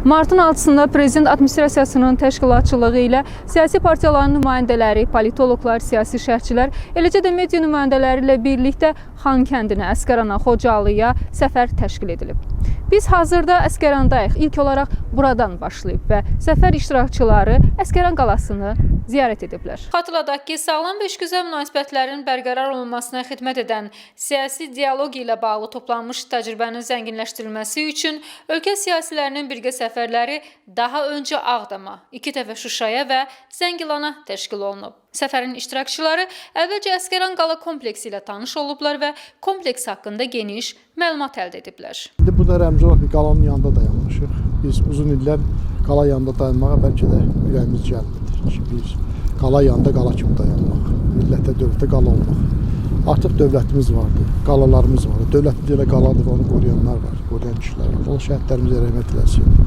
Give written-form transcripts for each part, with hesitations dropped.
Martın 6-sında Prezident Administrasiyasının təşkilatçılığı ilə siyasi partiyaların nümayəndələri, politoloqlar, siyasi şərhçilər, eləcə də media nümayəndələri ilə birlikdə Xankəndinə, Əsgərana, Xocalıya səfər təşkil edilib. Biz hazırda Əsgərandayıq. İlk olaraq buradan başlayıb və səfər iştirakçıları Əsgəran qalasını ziyarət ediblər. Xatırladaq ki, sağlam və işgüzar münasibətlərin bərqərar olunmasına xidmət edən siyasi dialoq ilə bağlı toplanmış təcrübənin zənginləşdirilməsi üçün ölkə siyasilərinin birgə səfərləri daha öncə Ağdama, 2 dəfə Şuşaya və Zəngilana təşkil olunub. Səfərin iştirakçıları əvvəlcə Əsgəran qala kompleksi ilə tanış olublar və kompleks haqqında geniş məlumat əldə ediblər. İndi burada rəmzi olaraq bir qalanın yanında dayanmışıq. Biz uzun illər qala yanında dayanmağa bəlkə də ürəyimiz gəlmədir ki, biz qala yanında qala kimi dayanmaq, millətə, dövlətə qala olmaq. Artıq dövlətimiz vardır, qalalarımız var. Dövlətimiz elə qaladır, onu qoruyanlar var, qoruyan kişilər var. Allah şəhidlərimizə rəhmət eləsin,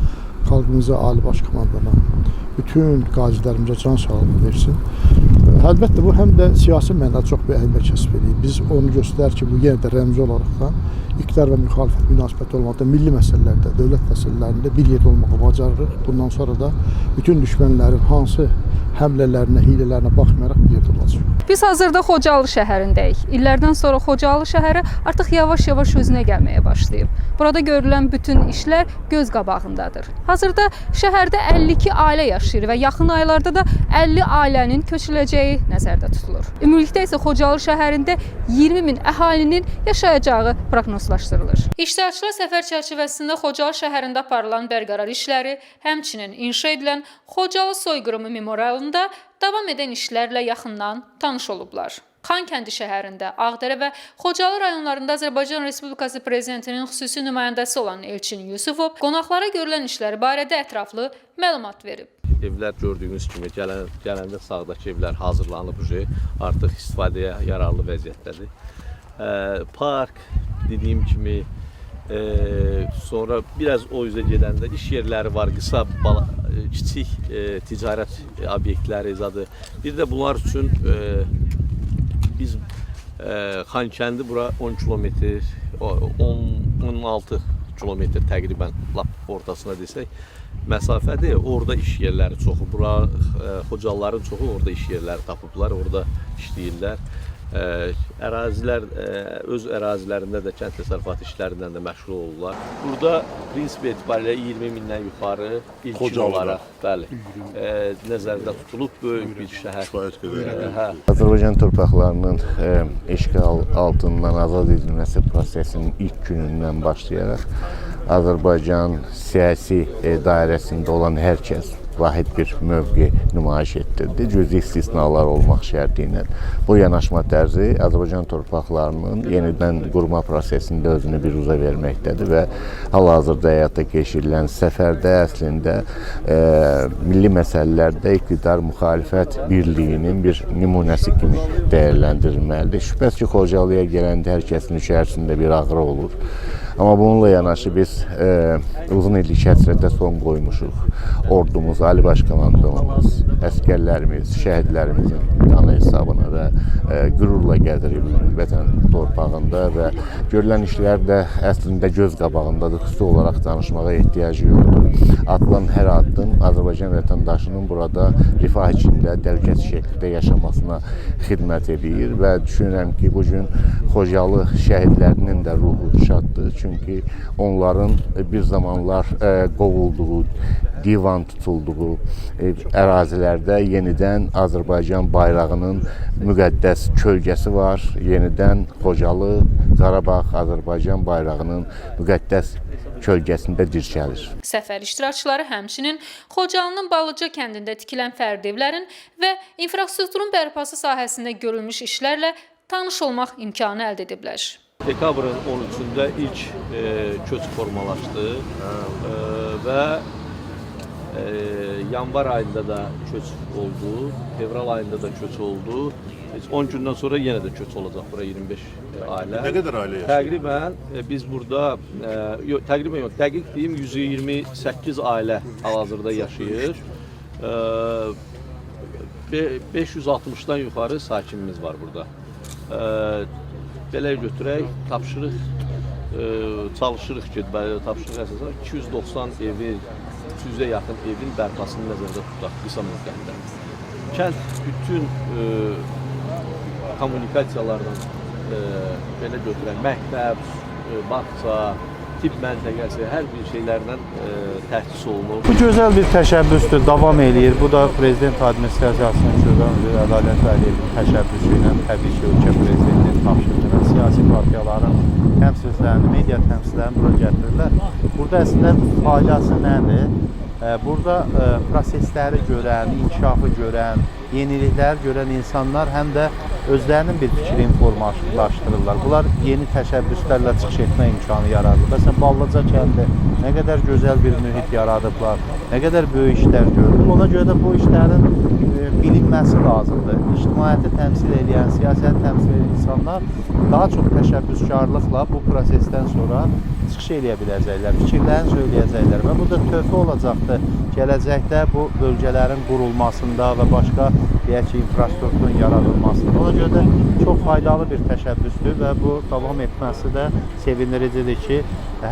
xalqımıza, Ali Baş Komandana, bütün qazilərimizə can sağlığı versin. Əlbəttə, bu həm də siyasi mənada çox bir əhəmiyyət kəsb edir. Biz onu göstərir ki, bu yenə də rəmzi olaraq da iqtidar və müxalifət münasibəti olmaqda, milli məsələlərdə, dövlət məsələlərində bir yerdə olmağı bacarırıq. Bundan sonra da bütün düşmənlərin hansı həmlələrinə, hilələrinə baxmayaraq bir yerdə olacaq. Biz hazırda Xocalı şəhərindəyik. İllərdən sonra Xocalı şəhəri artıq yavaş-yavaş özünə gəlməyə başlayıb. Burada görülən bütün işlər göz qabağındadır. Hazırda şəhərdə 52 ailə yaşayır və yaxın aylarda da 50 ailənin köçüləcəyi nəzərdə tutulur. Ümumilikdə isə Xocalı şəhərində 20 min əhalinin yaşayacağı proqnozlaşdırılır. İştirakçılar səfər çərçivəsində Xocalı şəhərində aparılan bərqərar işləri, həmçinin inşa edilən Xocalı soyqırımı memorialında davam edən işlərlə yaxından tanış olublar. Xankəndi şəhərində, Ağdərə və Xocalı rayonlarında Azərbaycan Respublikası Prezidentinin xüsusi nümayəndəsi olan Elçin Yusufov qonaqlara görülən işlər barədə ətraflı məlumat verib. Evlər gördüyünüz kimi gələndə sağdakı evlər hazırlanıb, artıq istifadəyə yararlı vəziyyətdədir. Park, dediyim kimi, sonra biraz o üzə gedəndə iş yerləri var, kiçik ticarət obyektləri zadı. Bir də bunlar üçün biz Xankəndi bura 10 kilometr, 16 kilometr təqribən lap ortasına desək məsafədir. Orada iş yerləri çoxu, bura Xocalıların çoxu orada iş yerləri tapıblar, orada işləyirlər. Ərazilər, öz ərazilərində də kənd təsərrüfatı işlərindən də məşğul olurlar. Burada prinsip etibarilə 20 mindən yuxarı ilkin olaraq nəzərdə tutulub böyük bir şəhər. Azərbaycan torpaqlarının işğal altından azad edilməsi prosesinin ilk günündən başlayaraq Azərbaycan siyasi dairəsində olan hər kəs vahid bir mövqe nümayiş etdirdi. Cüzi istisnalar olmaq şərti ilə. Bu yanaşma tərzi Azərbaycan torpaqlarının yenidən qurma prosesində özünü bir uza verməkdədir və hal-hazırda həyata keçirilən səfərdə əslində milli məsələlərdə iqtidar müxalifət birliyinin bir nümunəsi kimi dəyərləndirilməlidir. Şübhəsiz ki, Xocalıya gələndə hər kəsin içərisində bir ağrı olur. Amma bununla yanaşı biz uzun illik həsrətə son qoymuşuq. Ordumuz, Ali Baş Komandamız, əskərlərimiz, şəhidlərimizin qanı hesabına və qürurla gəzirib vətən torpağında və görülən işlər də əslində göz qabağındadır. Xüsusi olaraq danışmağa ehtiyacı yoxdur. Atılan hər addım Azərbaycan vətəndaşının burada rifah içində, dəvqət şəklində yaşamasına xidmət edir və düşünürəm ki, bugün Xocalı şəhidlərinin də ruhu şaddır. Çünki onların bir zamanlar qovulduğu, divan tutulduğu ərazilərdə yenidən Azərbaycan bayrağının müqəddəs kölgəsi var. Yenidən Xocalı, Qarabağ, Azərbaycan bayrağının müqəddəs kölgəsində dirçəlir. Səfər iştirakçıları həmçinin Xocalının Balıca kəndində tikilən fərdi evlərin və infrastrukturun bərpası sahəsində görülmüş işlərlə tanış olmaq imkanı əldə ediblər. Dekabrın 13-də ilk köç formalaşdı və yanvar ayında da köç oldu, fevral ayında da köç oldu. 10 gündən sonra yenə də köç olacaq bura 25 ailə. Nə qədər ailə yaşayır? Təqribən biz burada, təqribən yox, dəqiq deyim 128 ailə hal-hazırda yaşayır. 560-dan yuxarı sakinimiz var burada. Belə götürək, tapşırıq çalışırıq ki, tapşırıq əsasən 290 evi 300-ə yaxın evin bərpasını nəzərdə tutaq qısa müddətdə. Kənd bütün kommunikasiyalardan belə götürən məktəb, bağça, tibb məntəqəsi, hər bir şeylərdən təchiz olunur. Bu gözəl bir təşəbbüsdür, davam eləyir. Bu da Prezident Administrasiyasının şöbə müdiri Ədalət Əliyevin təşəbbüsü ilə təbii ki, ölkə prezidentinin tapşırdığı siyasi partiyaların təmsilçilərini, media təmsilçilərini bura gətirirlər. Burada əslində faydası nədir? Burada prosesləri görən, inkişafı görən, yeniliklər görən insanlar həm də özlərinin bir fikri formalaşdırırlar. Bunlar yeni təşəbbüslərlə çıxış etmə imkanı yaradır. Məsələn, Ballıca kəndi nə qədər gözəl bir mühit yaradıblar, nə qədər böyük işlər gördük. Ona görə də bu işlərin bilinməsi lazımdır. İctimaiyyəti təmsil edən, siyasət təmsil edən insanlar daha çox təşəbbüskarlıqla bu prosesdən sonra çıxış eləyə biləcəklər, fikirlərini söyləyəcəklər və bu da töhfə olacaqdır gələcəkdə bu bölgələrin qurulmasında və başqa deyək ki, infrastrukturun yaradılmasında. Ona görə də çox faydalı bir təşəbbüsdür və bu davam etməsi də sevindiricidir ki,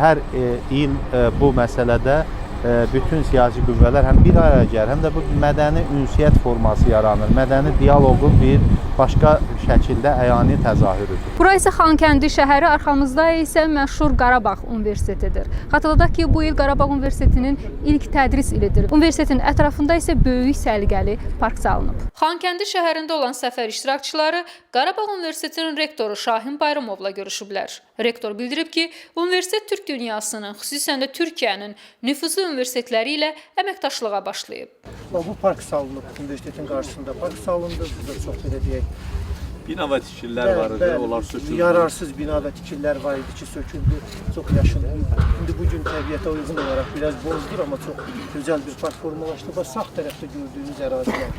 hər il bu məsələdə bütün siyasi qüvvələr həm bir araya gəlir, həm də bu mədəni ünsiyyət forması yaranır, mədəni dialoqun bir başqa şəkildə əyani təzahürüdür. Bura isə Xankəndi şəhəri, arxamızda isə məşhur Qarabağ Universitetidir. Xatırladaq ki, bu il Qarabağ Universitetinin ilk tədris ilidir. Universitetin ətrafında isə böyük səliqəli park salınıb. Xankəndi şəhərində olan səfər iştirakçıları Qarabağ Universitetinin rektoru Şahin Bayramovla görüşüblər. Rektor bildirib ki, universitet Türk dünyasının, xüsusən də Türkiyənin nüfuzlu universitetləri ilə əməkdaşlığa başlayıb. Bu park salınıb, universitetin qarşısında park salındı, burada çox belə deyək. Bina və tikililər var idi, onlar söküldü. Yararsız bina və tikililər var idi ki, söküldü, çox yaşıl. İndi bugün təbiətə uyğun olaraq biraz bozdur, amma çox gözəl bir park formalaşdı. Bax, sağ tərəfdə gördüyünüz ərazilər,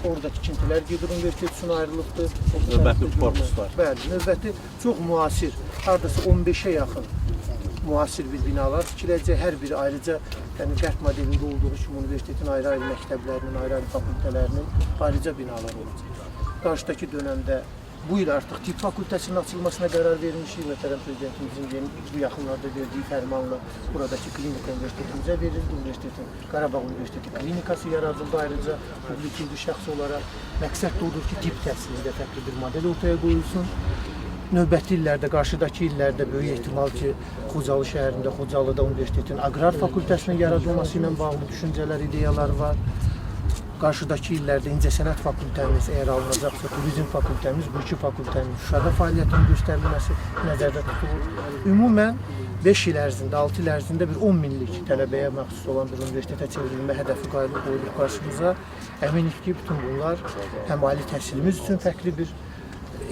orada tikintilər gedir, universitet üçün ayrılıbdır. Növbəti korpuslar. Bəli, növbəti çox müasir, hardasa 15-ə yaxın müasir bir binalar tikiləcək, hər biri ayrıca qərb modelində olduğu kimi universitetin ayrı-ayrı məktəblərinin, ayrı-ayrı fakültələrinin ayrıca binalar olacaq. Qarşıdakı dönəmdə bu il artıq tibb fakültəsinin açılmasına qərar vermişik. Möhtərəm Prezidentimizin bu yaxınlarda verdiyi fərmanla buradakı klinika universitetimizə verildi. Universitetin, Qarabağ Universiteti klinikası yaradıldı ayrıca publik şəxs olaraq. Məqsəd də odur ki, tibb təhsilində fərqli bir model ortaya qoyulsun. Növbəti illərdə, qarşıdakı illərdə böyük ehtimal ki, Xocalı şəhərində, Xocalıda universitetin aqrar fakültəsinin yaradılması ilə bağlı düşüncələr, ideyalar var. Qarşıdakı illərdə incəsənət fakültəmiz əgər alınacaqsa, turizm fakültəmiz, bu iki fakültənin Şuşada fəaliyyətinin göstərilməsi nəzərdə tutulur. Ümumən 5 il ərzində, 6 il ərzində bir 10 minlik tələbəyə məxsus olan bir universitetə çevrilmə hədəfi qoyulub qarşımıza. Əminik ki, bütün bunlar həm ali təhsilimiz üçün fərqli bir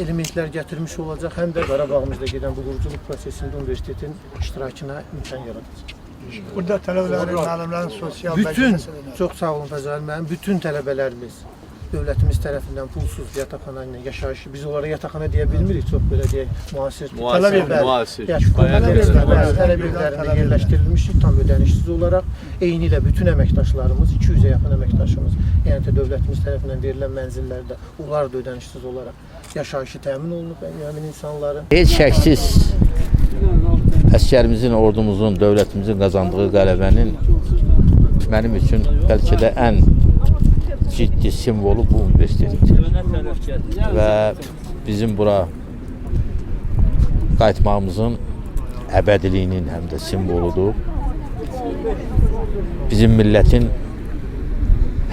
elementlər gətirmiş olacaq, həm də Qarabağımızda gedən bu quruculuq prosesində universitetin iştirakına imkan yaradacaq. Burada tələbələrin, müəllimlərin sosial Çox sağ olun Fəzal müəllim, bütün tələbələrimiz dövlətimiz tərəfindən pulsuz yataqxana ilə yaşayışı, biz onlara yataqxana deyə bilmirik, çox belə deyək, müasir tələblərində yerləşdirilmişik, tam ödənişsiz olaraq. Eyni ilə bütün əməkdaşlarımız, 200-ə yaxın əməkdaşımız, yəni dövlətimiz tərəfindən verilən mənzillərdə, onlar da ödənişsiz olaraq yaşayışı təmin olunub həmin insanların. Heç şəksiz əsgərimizin, ordumuzun, dövlətimizin qazandığı qələbənin mənim üçün bəlkə də ən ciddi simvolu bu universitetdir və bizim bura qayıtmağımızın əbədiliyinin həm də simvoludur. Bizim millətin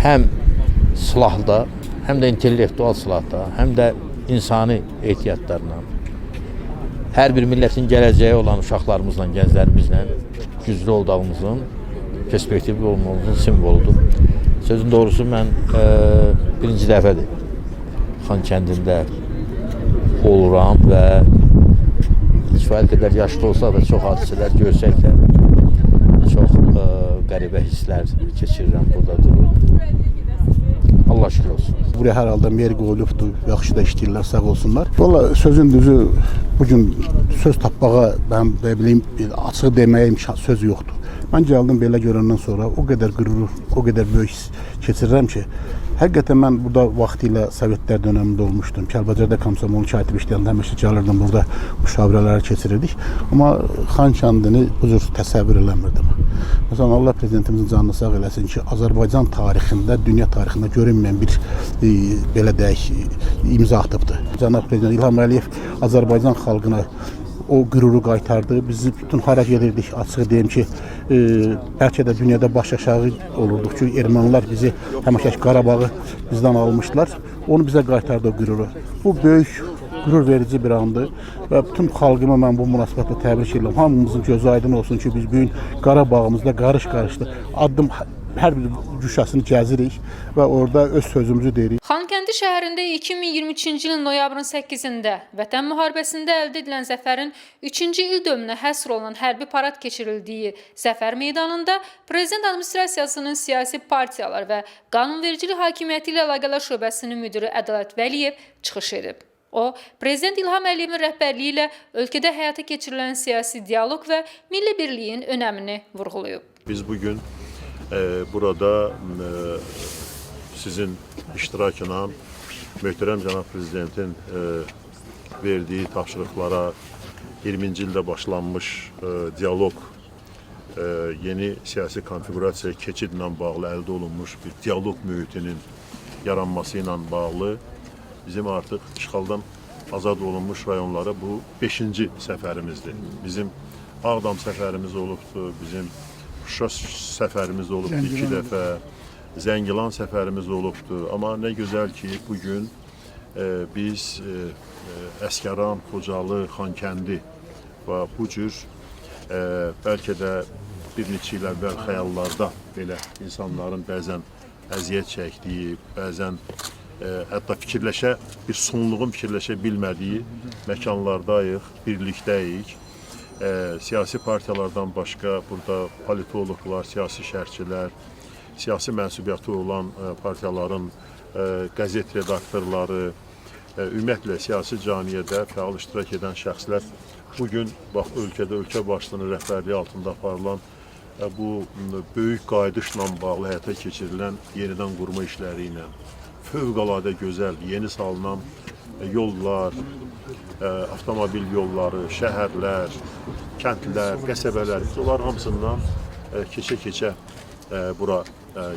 həm silahda, həm də intellektual silahda, həm də insani ehtiyatlarla hər bir millətin gələcəyi olan uşaqlarımızla, gənclərimizlə güclü olduğumuzun, perspektivli olmamızın simvoludur. Sözün doğrusu mən birinci dəfədir Xankəndində oluram və kifayət qədər yaşlı olsa da çox hadisələr görsək də çox qəribə hisslər keçirirəm burada durub. Allah şükür olsun. Buraya hər halda mer qoyulubdur, yaxşı da işləyirlər, sağ olsunlar. Valla sözün düzü bugün söz tapmağa, mən bileyim, açıq deməyə söz yoxdur. Mən gəldim belə görəndən sonra o qədər qürur, o qədər böyük his keçirirəm ki, həqiqətən mən burada vaxtilə Sovetlər dönəmində olmuşdum. Kəlbəcərdə komsomol katib işləyəndə həmişə gəlirdim burada müşavirələr keçirirdik. Amma Xankəndini bu cür təsəvvür eləmirdim. Məsələn, Allah prezidentimizin canını sağ eləsin ki, Azərbaycan tarixində, dünya tarixində görünməyən bir belə deyək imza atıbdır. Cənab Prezident İlham Əliyev Azərbaycan xalqına o qüruru qaytardı. Biz bütün hara gedirdik, açıq deyim ki, bəlkə də dünyada baş aşağı olurduq ki, ermənilər bizi həmişə Qarabağı bizdən almışlar. Onu bizə qaytardı o qüruru. Bu böyük qürur verici bir andır və bütün xalqıma mən bu münasibətlə təbrik edirəm. Hamımızın gözü aydın olsun ki, biz bu gün Qarabağımızda qarış-qarışlı addım hər bir cüşəsini gəzirik və orada öz sözümüzü deyirik. Xankəndi şəhərində 2023-cü ilin noyabrın 8-də Vətən müharibəsində əldə edilən zəfərin 3-cü il dönümünə həsr olunan hərbi parad keçirildiyi Zəfər meydanında Prezident Administrasiyasının siyasi partiyalar və qanunvericilik hakimiyyəti ilə əlaqələr şöbəsinin müdiri Ədalət Vəliyev çıxış edib. O, Prezident İlham Əliyevin rəhbərliyi ilə ölkədə həyata keçirilən siyasi dialoq və milli birliyin önəmini vurğulayıb. Biz bugün burada sizin iştirakla möhtərəm cənab prezidentin verdiyi tapşırıqlara 20-ci ildə başlanmış dialoq, yeni siyasi konfigurasiya keçidlə bağlı əldə olunmuş bir dialoq mühitinin yaranması ilə bağlı bizim artıq işğaldan azad olunmuş rayonlara bu 5-ci səfərimizdir. Bizim Ağdam səfərimiz olubdur, bizim Şuşa səfərimiz olubdur 2 dəfə, Zəngilan səfərimiz olubdur. Amma nə gözəl ki, bugün biz Əsgəran, Xocalı, Xankəndi və bu cür bəlkə də bir neçə il əvvəl xəyallarda belə insanların bəzən əziyyət çəkdiyi, bəzən hətta bir sonluğun fikirləşə bilmədiyi məkanlardayıq, birlikdəyik. Siyasi partiyalardan başqa burada politoloqlar, siyasi şərhçilər, siyasi mənsubiyyəti olan partiyaların qəzet redaktorları, ümumiyyətlə siyasi camiyyədə fəal iştirak edən şəxslər bugün bax ölkədə ölkə başçısının rəhbərliyi altında aparılan bu böyük qayıdışla bağlı həyata keçirilən yenidən qurma işləri ilə fövqəladə gözəl, yeni salınan yollar, avtomobil yolları, şəhərlər, kəndlər, qəsəbələr, bunlar hamısından keçə-keçə bura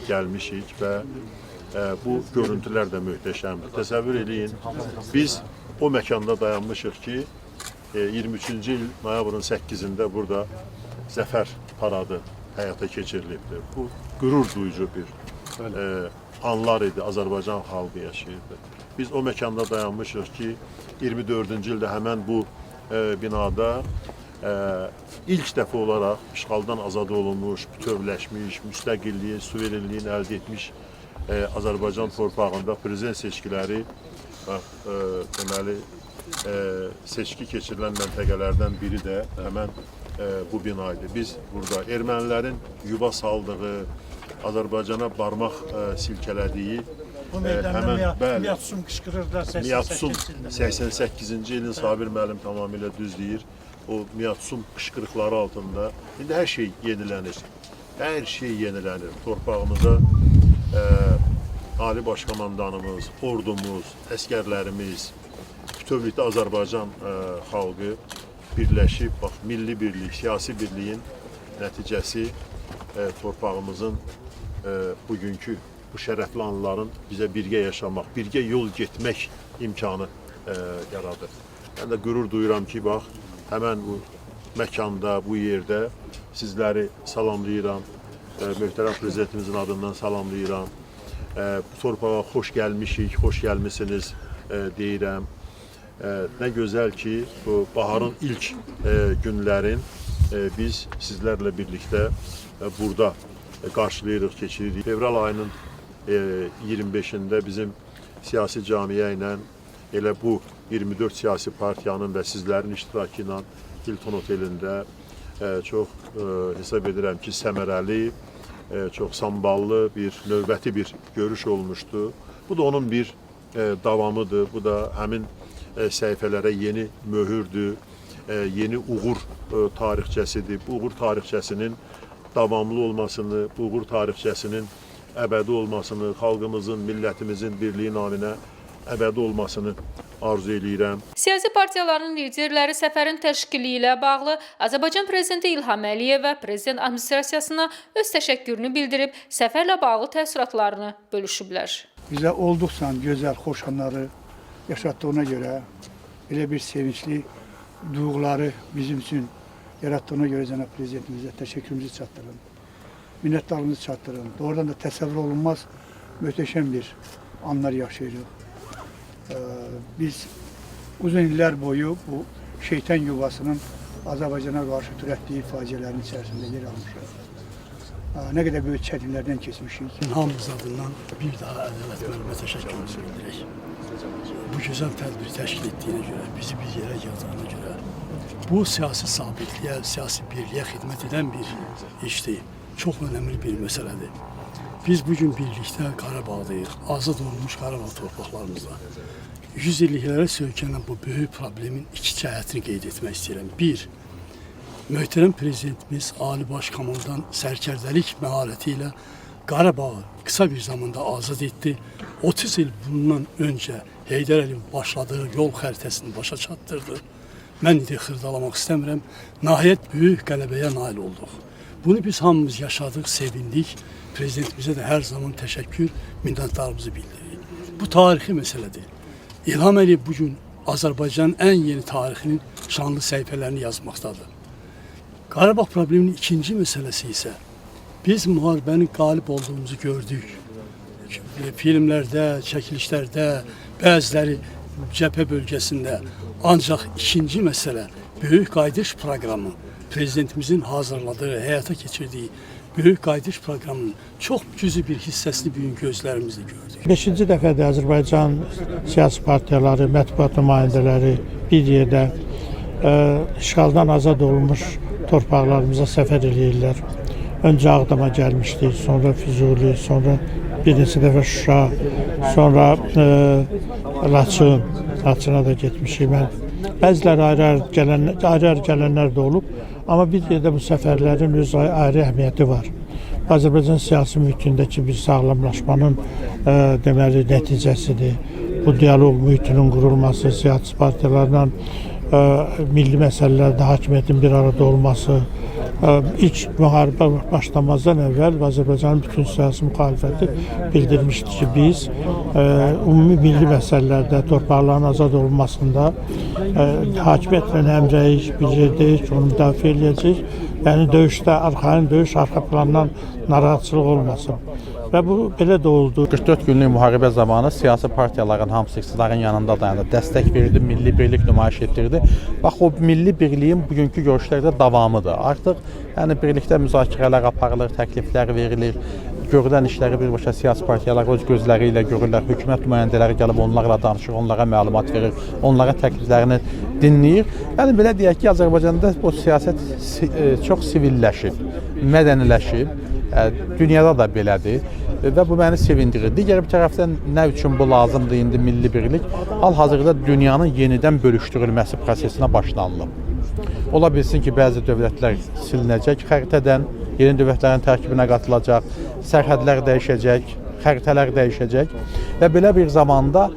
gəlmişik və bu görüntülər də möhtəşəmdir. Təsəvvür eləyin, biz o məkanda dayanmışıq ki, 23-cü il noyabrın 8-də burada Zəfər paradı həyata keçirilibdir. Bu qürur duyucu bir anlar idi, Azərbaycan xalqı yaşayırdı. Biz o məkanda dayanmışıq ki, 24-cü ildə həmən bu binada ilk dəfə olaraq işğaldan azad olunmuş, bütövləşmiş, müstəqilliyi, suverenliyin əldə etmiş Azərbaycan torpağında prezident seçkiləri deməli seçki keçirilən məntəqələrdən biri də həmən bu bina idi. Biz burada ermənilərin yuva saldığı, Azərbaycana barmaq silkələdiyi həmən Miyatsum qışqırırlar 88-ci ilin Sabir müəllim tamamilə düz deyir. O Miyatsum qışqırıqları altında indi hər şey yenilənir. Hər şey yenilənir. Torpağımıza Ali Başkomandanımız, ordumuz, əskərlərimiz, bütövlükdə Azərbaycan xalqı birləşib, bax, milli birlik, siyasi birliyin nəticəsi torpağımızın bugünkü bu şərəfli anların bizə birgə yaşamaq, birgə yol getmək imkanı yaradır. Mən də qürur duyuram ki, bax, həmən bu məkanda, bu yerdə sizləri salamlayıram, möhtərəm prezidentimizin adından salamlayıram. Bu torpağa xoş gəlmişik, xoş gəlmisiniz deyirəm. Nə gözəl ki, bu baharın ilk günlərin biz sizlərlə birlikdə burada qarşılayırıq, keçiririk. Fevral ayının 25-də bizim siyasi camiyə ilə elə bu 24 siyasi partiyanın və sizlərin iştirakı ilə Hilton Otelində çox hesab edirəm ki, səmərəli, çox samballı bir, növbəti bir görüş olmuşdu. Bu da onun bir davamıdır. Bu da həmin səhifələrə yeni möhürdür, yeni uğur tarixçəsidir. Bu uğur tarixçəsinin davamlı olmasını, Uyğur tarixçəsinin əbədi olmasını, xalqımızın, millətimizin birliyi naminə əbədi olmasını arzu edirəm. Siyasi partiyaların liderləri səfərin təşkili ilə bağlı Azərbaycan Prezidenti İlham Əliyevə Prezident Administrasiyasına öz təşəkkürünü bildirib, səfərlə bağlı təəssüratlarını bölüşüblər. Bizə olduqca gözəl, xoş anları yaşatdığına görə, belə bir sevinçli duyğuları bizim üçün yarattığına görə Cənab Prezidentimizə təşəkkürümüzü çatdırın. Minnətdarlığımızı çatdırın. Doğrudan da təsəvvür olunmaz, möhtəşəm bir anlar yaşayırıq. Biz uzun illər boyu bu şeytan yuvasının Azərbaycana qarşı törətdiyi faciələrin içərisində yer almışıq. Nə qədər böyük çətinlərdən keçmişik. Hamımız adından bir daha Ədalət müəllimə təşəkkürümüzü bildirək. Bu gözəl tədbiri təşkil etdiyinə görə, bizi bir yerə yığdığına görə, bu siyasi sabitliyə, siyasi birliyə xidmət edən bir işdir. Çox önəmli bir məsələdir. Biz bugün birlikdə Qarabağdayıq, azad olunmuş Qarabağ torpaqlarımızda. 100 illiklərə söykənən bu böyük problemin iki cəhətini qeyd etmək istəyirəm. Bir, möhtərəm Prezidentimiz Ali Baş Komandan sərkərdəlik məharəti ilə Qarabağı qısa bir zamanda azad etdi. 30 il bundan öncə Heydər Əliyev başladığı yol xəritəsini başa çatdırdı. Mən indi xırdalamaq istəmirəm. Nəhayət böyük qələbəyə nail olduq. Bunu biz hamımız yaşadıq, sevindik. Prezidentimizə də hər zaman təşəkkür, minnətdarlığımızı bildiririk. Bu tarixi məsələdir. İlham Əliyev bugün Azərbaycanın ən yeni tarixinin şanlı səhifələrini yazmaqdadır. Qarabağ probleminin ikinci məsələsi isə biz müharibənin qalib olduğumuzu gördük. Filmlərdə, çəkilişlərdə, bəziləri cəbhə bölgəsində. Ancaq ikinci məsələ böyük qayıdış proqramı, Prezidentimizin hazırladığı, həyata keçirdiyi böyük qayıdış proqramının çox cüzi bir hissəsini bugün gözlərimizlə gördük. 5-ci dəfədir Azərbaycan siyasi partiyaları, mətbuat nümayəndələri bir yerdə işğaldan azad olunmuş torpaqlarımıza səfər eləyirlər. Öncə Ağdama gəlmişdik, sonra Füzuli, sonra birinci dəfə Şuşa, sonra Laçına da getmişik mən. Bəziləri ayrı-ayrı gələnlər də olub, amma bir yerdə bu səfərlərin öz ayrı əhəmiyyəti var. Azərbaycan siyasi mühitindəki bir sağlamlaşmanın deməli nəticəsidir. Bu dialoq mühitinin qurulması, siyasi partiyalarla milli məsələlərdə hakimiyyətin bir arada olması, ilk müharibə başlamazdan əvvəl Azərbaycanın bütün siyasi müxalifəti bildirmişdi ki, biz ümumi milli məsələlərdə torpaqların azad olunmasında hakimiyyətlə həmrəyik, bir yerdəyik, onu müdafiə edəcəyik. Yəni döyüşdə döyüş arxa plandan narahatçılıq olmasın. Və bu belə də oldu. 44 günlük müharibə zamanı siyasi partiyaların hamısı iqtidarın yanında dayandı, dəstək verirdi, milli birlik nümayiş etdirdi. Bax, o milli birliyin bugünkü görüşlərdə davamıdır. Artıq yəni birlikdə müzakirələr aparılır, təkliflər verilir. Görülən işləri birbaşa siyasi partiyalar öz gözləri ilə görürlər. Hökumət nümayəndələri gəlib onlarla danışır, onlara məlumat verir, onlara təkliflərini dinləyir. Yəni belə deyək ki, Azərbaycanda bu siyasət çox sivilləşib, mədəniləşib. Dünyada da belədir və bu məni sevindirir. Digər bir tərəfdən nə üçün bu lazımdır indi milli birlik? Hal-hazırda dünyanın yenidən bölüşdürülməsi prosesinə başlanılıb. Ola bilsin ki, bəzi dövlətlər silinəcək xəritədən, yeni dövlətlərin tərkibinə qatılacaq, sərhədlər dəyişəcək, xəritələr dəyişəcək və belə bir zamanda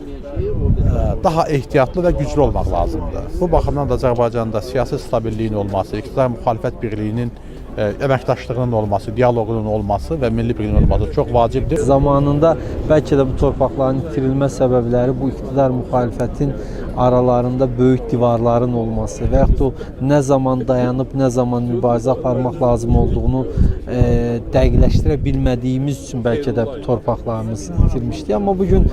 daha ehtiyatlı və güclü olmaq lazımdır. Bu baxımdan da Azərbaycanda siyasi stabilliyin olması, iqtidar müxalifət birliyinin əməkdaşlığının olması, dialoqunun olması və milli birliyin olması çox vacibdir. Zamanında bəlkə də bu torpaqların itirilmə səbəbləri bu iqtidar müxalifətin aralarında böyük divarların olması və yaxud da nə zaman dayanıb, nə zaman mübarizə aparmaq lazım olduğunu dəqiqləşdirə bilmədiyimiz üçün bəlkə də bu torpaqlarımız itirmişdi. Amma bugün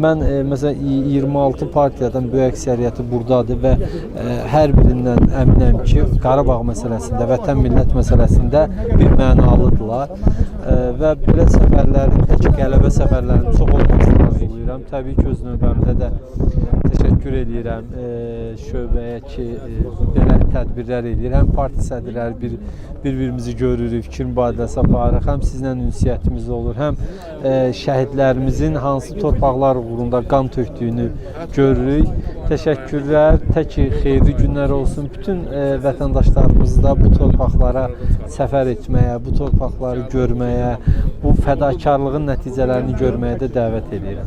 mən məsələn 26 partiyadan böyük əksəriyyəti buradadır və hər birindən əminəm ki, Qarabağ məsələsində, vətən millət məsələsində bir mənalıdırlar və belə səfərlərin, tək qələbə səfərlərinin çox olmasını arzulayıram. Təbii ki, öz növbəmdə də təşəkkür edirəm şöbəyə ki, belə tədbirlər edir. Həm parti sədrləri bir-birimizi görürük, fikir mübadiləsi aparırıq, həm sizlə ünsiyyətimiz olur, həm şəhidlərimizin hansı torpaqlar uğrunda qan tökdüyünü görürük Təşəkkürlər. Tək ki, xeyirli günlər olsun. Bütün vətəndaşlarımızı da bu torpaqlara səfər etməyə, bu torpaqları görməyə, bu fədakarlığın nəticələrini görməyə də dəvət edirəm.